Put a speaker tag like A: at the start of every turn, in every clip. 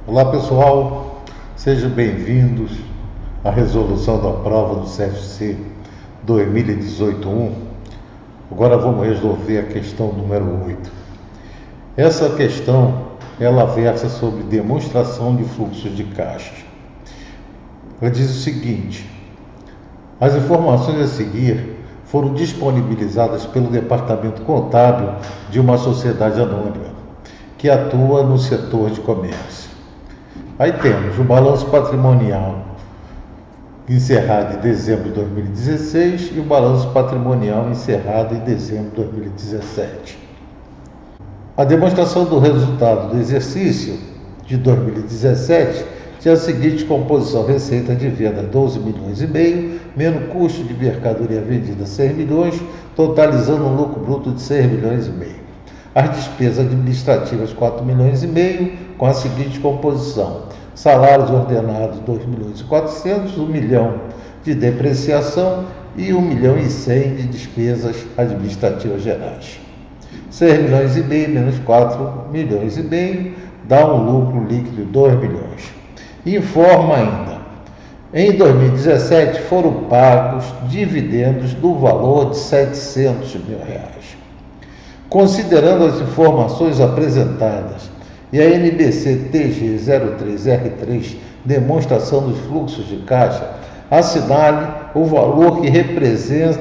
A: Olá pessoal, sejam bem-vindos à resolução da prova do CFC 2018-1. Agora vamos resolver a questão número 8. Essa questão, ela versa sobre demonstração de fluxos de caixa. Ela diz o seguinte: as informações a seguir foram disponibilizadas pelo Departamento Contábil de uma sociedade anônima que atua no setor de comércio. Aí temos o balanço patrimonial encerrado em dezembro de 2016 e o balanço patrimonial encerrado em dezembro de 2017. A demonstração do resultado do exercício de 2017 tinha a seguinte composição: receita de venda 12 milhões e meio, menos custo de mercadoria vendida 6 milhões, totalizando um lucro bruto de 6 milhões e meio. As despesas administrativas 4 milhões e meio, com a seguinte composição: salários ordenados 2 milhões e 400, 1 milhão de depreciação e 1 milhão e 100 de despesas administrativas gerais. 6 milhões e meio menos 4 milhões e meio dá um lucro líquido de 2 milhões. Informa ainda: em 2017 foram pagos dividendos do valor de 700 mil reais. Considerando as informações apresentadas e a NBC TG 03R3, demonstração dos fluxos de caixa, assinale o valor que representa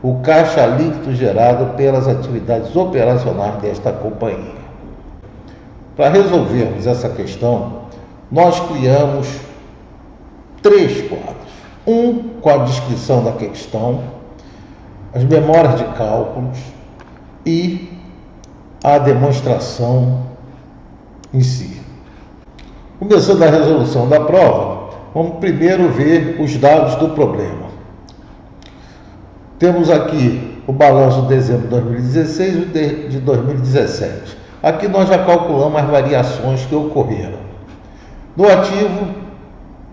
A: o caixa líquido gerado pelas atividades operacionais desta companhia. Para resolvermos essa questão, nós criamos 3 quadros. Um com a descrição da questão, as memórias de cálculos e a demonstração em si. Começando a resolução da prova, vamos primeiro ver os dados do problema. Temos aqui o balanço de dezembro de 2016 e de 2017. Aqui nós já calculamos as variações que ocorreram. No ativo,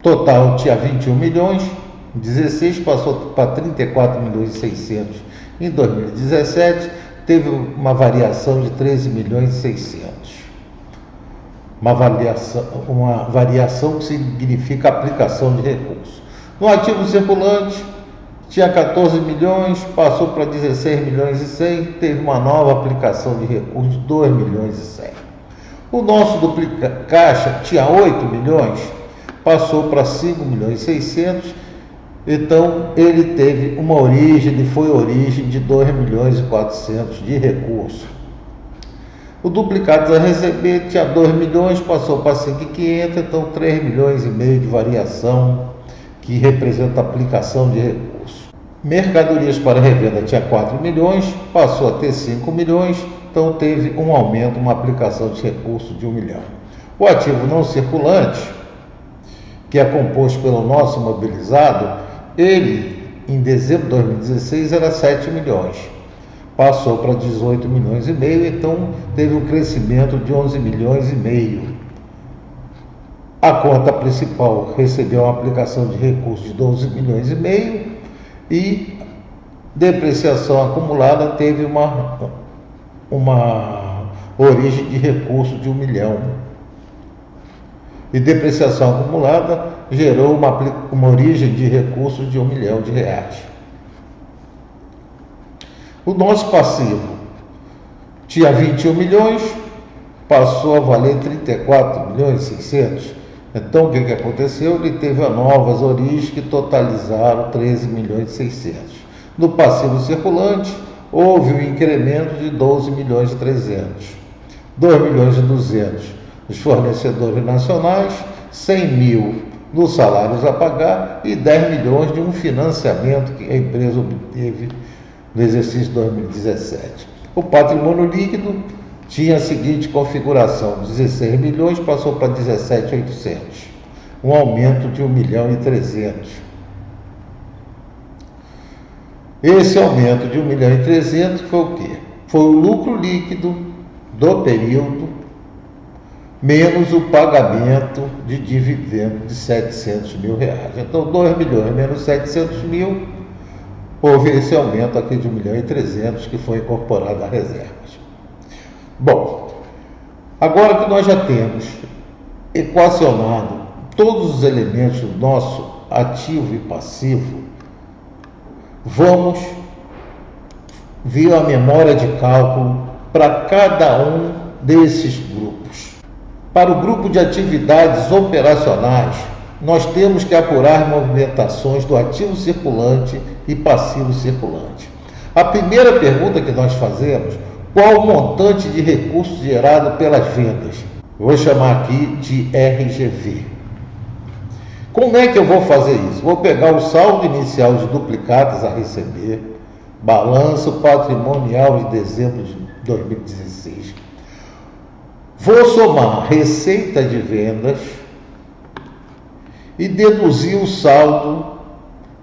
A: total tinha 21 milhões, em 2016 passou para 34 milhões e 600. Em 2017, teve uma variação de 13 milhões e 600. Uma variação que significa aplicação de recursos. No ativo circulante, tinha 14 milhões, passou para 16 milhões e 100, teve uma nova aplicação de recursos de 2 milhões e 100. O nosso caixa tinha 8 milhões, passou para 5 milhões e 600, então ele teve uma origem, foi origem de 2 milhões e 400 de recursos. O duplicado a receber tinha 2 milhões, passou para 5.500, então 3 milhões e meio de variação, que representa a aplicação de recursos. Mercadorias para revenda tinha 4 milhões, passou a ter 5 milhões, então teve um aumento, uma aplicação de recursos de 1 milhão. O ativo não circulante, que é composto pelo nosso imobilizado, ele em dezembro de 2016 era 7 milhões. Passou para 18 milhões e meio, então teve um crescimento de 11 milhões e meio. A conta principal recebeu uma aplicação de recursos de 12 milhões e meio e depreciação acumulada teve uma origem de recursos de 1 milhão. E depreciação acumulada gerou uma origem de recursos de 1 milhão de reais. O nosso passivo tinha 21 milhões, passou a valer 34 milhões e 600. Então o que aconteceu? Ele teve novas origens que totalizaram 13 milhões e 600. No passivo circulante, houve um incremento de 12 milhões e 300. 2 milhões e 200 dos fornecedores nacionais, 100 mil nos salários a pagar e 10 milhões de um financiamento que a empresa obteve no exercício de 2017. O patrimônio líquido tinha a seguinte configuração: 16 milhões passou para 17.800, um aumento de 1 milhão e 300. Esse aumento de 1 milhão e 300 foi o quê? Foi o lucro líquido do período menos o pagamento de dividendo de 700 mil reais. Então 2 milhões menos 700 mil, houve esse aumento aqui de 1 milhão e 300 que foi incorporado às reservas. Bom, agora que nós já temos equacionado todos os elementos do nosso ativo e passivo, vamos ver a memória de cálculo para cada um desses grupos. Para o grupo de atividades operacionais, nós temos que apurar movimentações do ativo circulante e passivo circulante. A primeira pergunta que nós fazemos: qual o montante de recursos gerado pelas vendas? Vou chamar aqui de RGV. Como é que eu vou fazer isso? Vou pegar o saldo inicial de duplicatas a receber, balanço patrimonial de dezembro de 2016. Vou somar receita de vendas e deduzir o saldo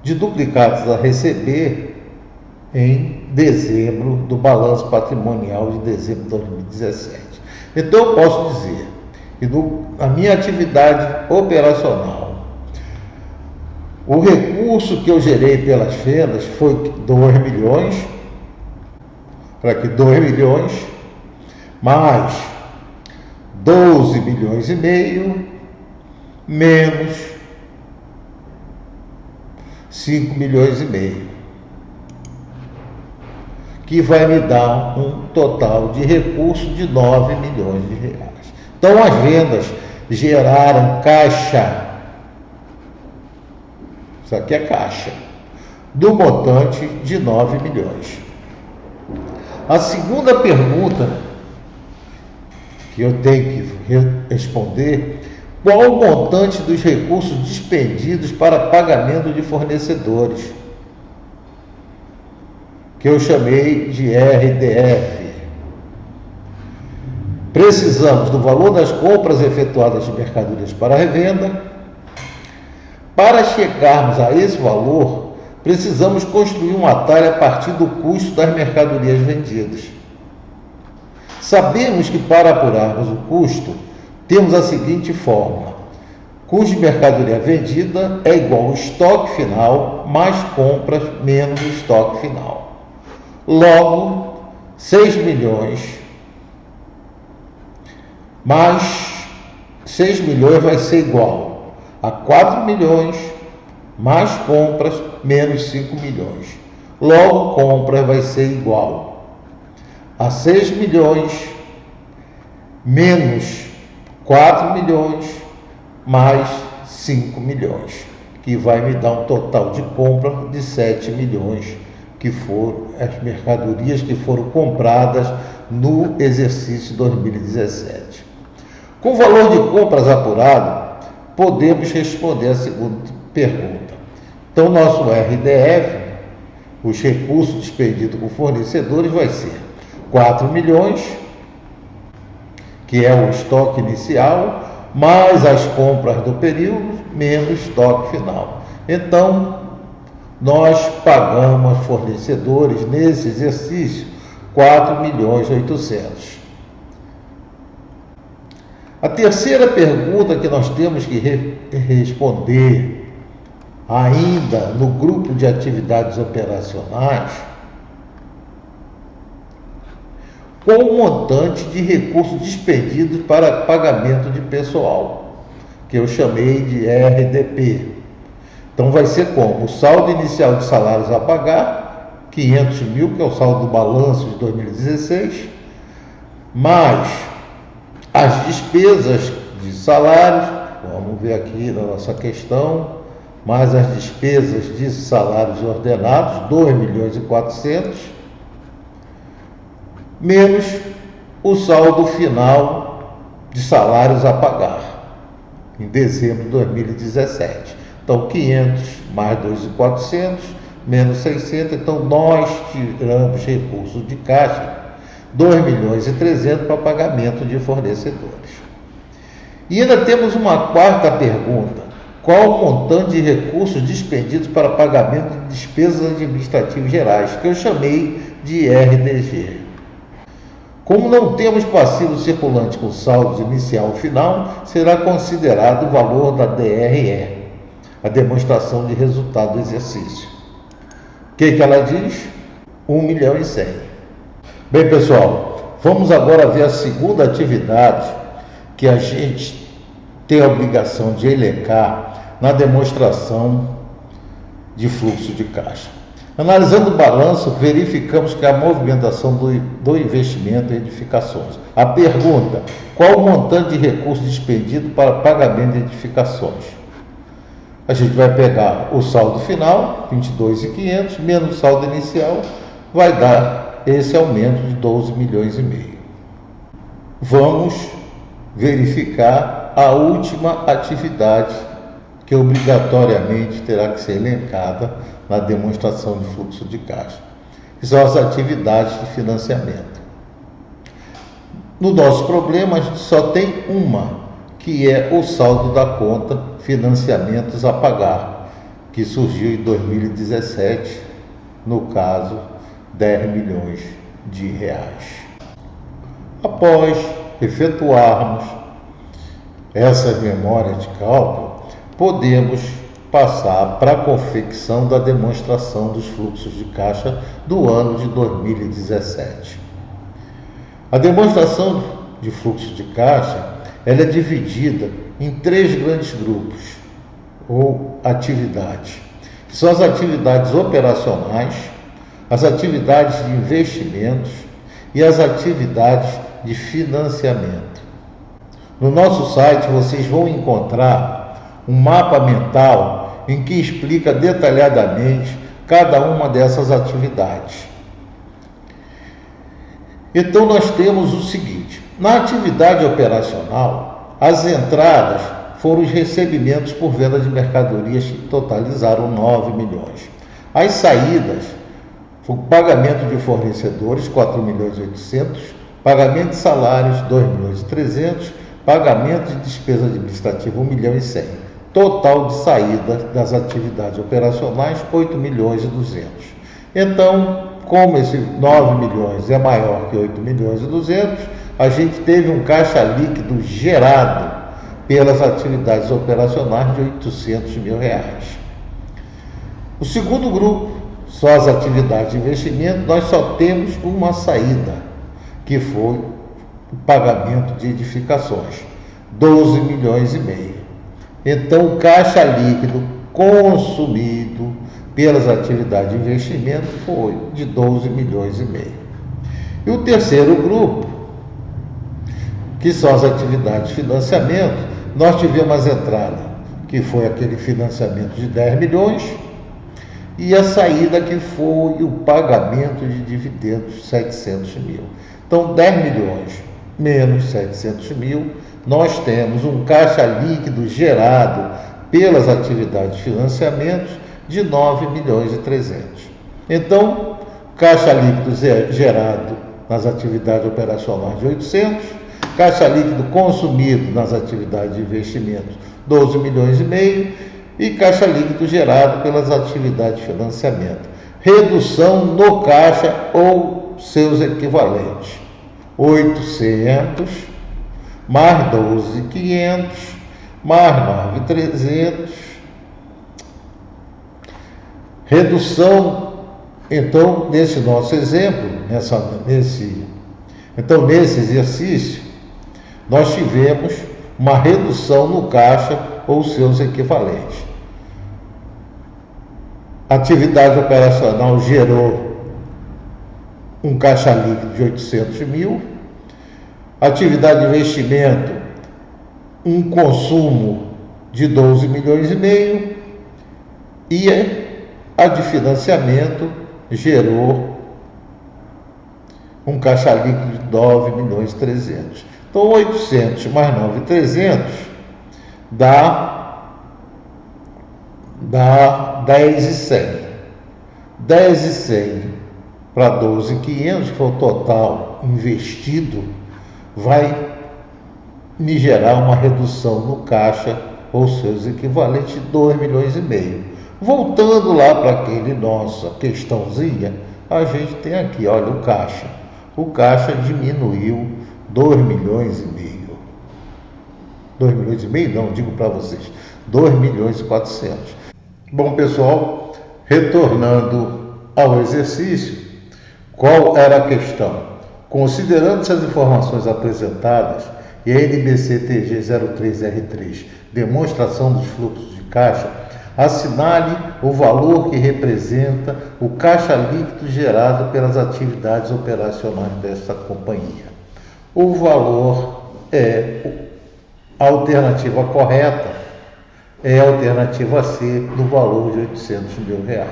A: de duplicatas a receber em dezembro do balanço patrimonial de dezembro de 2017. Então eu posso dizer que na minha atividade operacional, o recurso que eu gerei pelas vendas foi 2 milhões, para que 2 milhões, mais 12 milhões e meio, menos 5 milhões e meio, que vai me dar um total de recurso de 9 milhões de reais. Então as vendas geraram caixa. Isso aqui é caixa, do montante de 9 milhões. A segunda pergunta que eu tenho que responder: qual o montante dos recursos despendidos para pagamento de fornecedores? Que eu chamei de RDF. Precisamos do valor das compras efetuadas de mercadorias para revenda. Para chegarmos a esse valor, precisamos construir um atalho a partir do custo das mercadorias vendidas. Sabemos que para apurarmos o custo, temos a seguinte fórmula: custo de mercadoria vendida é igual ao estoque final mais compras menos o estoque final. Logo, 6 milhões mais 6 milhões vai ser igual a 4 milhões mais compras menos 5 milhões. Logo, compras vai ser igual a 6 milhões menos 4 milhões mais 5 milhões, que vai me dar um total de compra de 7 milhões, que foram as mercadorias que foram compradas no exercício 2017. Com o valor de compras apurado, podemos responder a segunda pergunta. Então, nosso RDF, os recursos despendidos com fornecedores, vai ser 4 milhões, que é o estoque inicial, mais as compras do período, menos o estoque final. Então, nós pagamos fornecedores nesse exercício 4 milhões e 800. A terceira pergunta que nós temos que responder, ainda no grupo de atividades operacionais: qual o montante de recursos despendidos para pagamento de pessoal, que eu chamei de RDP. Então vai ser como? O saldo inicial de salários a pagar, 500 mil, que é o saldo do balanço de 2016, mais as despesas de salários, vamos ver aqui na nossa questão, mais as despesas de salários ordenados, 2 milhões e 400, menos o saldo final de salários a pagar em dezembro de 2017. Então, 500 mais 2.400 menos 600. Então, nós tiramos recursos de caixa 2 milhões e 300 para pagamento de fornecedores. E ainda temos uma quarta pergunta: qual o montante de recursos despendidos para pagamento de despesas administrativas gerais, que eu chamei de RDG. Como não temos passivo circulante com saldo inicial e final, será considerado o valor da DRE, a demonstração de resultado do exercício. O que ela diz? 1 milhão e 100. Bem, pessoal, vamos agora ver a segunda atividade que a gente tem a obrigação de elencar na demonstração de fluxo de caixa. Analisando o balanço, verificamos que a movimentação do investimento em edificações. A pergunta: qual o montante de recursos despendido para pagamento de edificações? A gente vai pegar o saldo final, 22.500, menos o saldo inicial, vai dar esse aumento de 12 milhões e meio. Vamos verificar a última atividade que obrigatoriamente terá que ser elencada na demonstração de fluxo de caixa, que são as atividades de financiamento. No nosso problema, a gente só tem uma, que é o saldo da conta financiamentos a pagar, que surgiu em 2017, no caso, 10 milhões de reais. Após efetuarmos essas memórias de cálculo, podemos passar para a confecção da demonstração dos fluxos de caixa do ano de 2017. A demonstração de fluxo de caixa ela é dividida em 3 grandes grupos ou atividades. São as atividades operacionais, as atividades de investimentos e as atividades de financiamento. No nosso site vocês vão encontrar um mapa mental em que explica detalhadamente cada uma dessas atividades. Então nós temos o seguinte: na atividade operacional, as entradas foram os recebimentos por venda de mercadorias que totalizaram 9 milhões. As saídas foi o pagamento de fornecedores, 4 milhões e 800, pagamento de salários, 2 milhões e 300, pagamento de despesa administrativa, 1 milhão e 100. Total de saída das atividades operacionais, 8 milhões e 200. Então, como esse 9 milhões é maior que 8 milhões e 200, a gente teve um caixa líquido gerado pelas atividades operacionais de 800 mil reais. O segundo grupo, só as atividades de investimento, nós só temos uma saída, que foi o pagamento de edificações, 12 milhões e meio. Então, o caixa líquido consumido pelas atividades de investimento foi de 12 milhões e meio. E o terceiro grupo, que são as atividades de financiamento, nós tivemos as entradas, que foi aquele financiamento de 10 milhões, e a saída que foi o pagamento de dividendos, 700 mil. Então, 10 milhões menos 700 mil, nós temos um caixa líquido gerado pelas atividades de financiamento de 9 milhões e 300. Então, caixa líquido gerado nas atividades operacionais de 800, caixa líquido consumido nas atividades de investimento, 12 milhões e meio, e caixa líquido gerado pelas atividades de financiamento. Redução no caixa ou seus equivalentes, 800, mais 12.500, mais 9.300. Redução, então, nesse nosso exemplo, nesse exercício, nós tivemos uma redução no caixa ou seus equivalentes. A atividade operacional gerou um caixa líquido de 800 mil, atividade de investimento, um consumo de 12 milhões e meio, e a de financiamento gerou um caixa líquido de 9 milhões e 300. Então, 800 mais 9.300 dá 10.100. 10.100 para 12.500, que foi o total investido, vai me gerar uma redução no caixa ou seus equivalentes de 2 milhões e meio. Voltando lá para aquele nossa questãozinha, a gente tem aqui, olha, o caixa. O caixa diminuiu 2 milhões e meio. 2 milhões e meio? Não, digo para vocês, 2 milhões e 400. Bom, pessoal, retornando ao exercício, qual era a questão? Considerando-se as informações apresentadas e a NBC-TG 03R3, demonstração dos fluxos de caixa, assinale o valor que representa o caixa líquido gerado pelas atividades operacionais desta companhia. O valor a alternativa correta é a alternativa C, no valor de R$800 mil.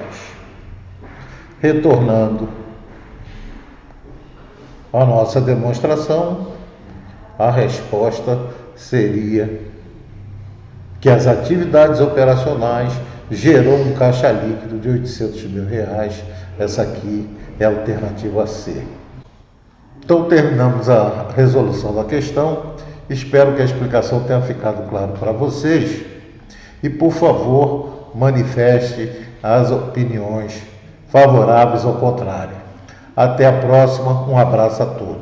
A: Retornando à nossa demonstração, a resposta seria que as atividades operacionais gerou um caixa líquido de R$800 mil. Essa aqui é a alternativa C. Então terminamos a resolução da questão. Espero que a explicação tenha ficado claro para vocês. E por favor, manifeste as opiniões favoráveis ou contrárias. Até a próxima, um abraço a todos.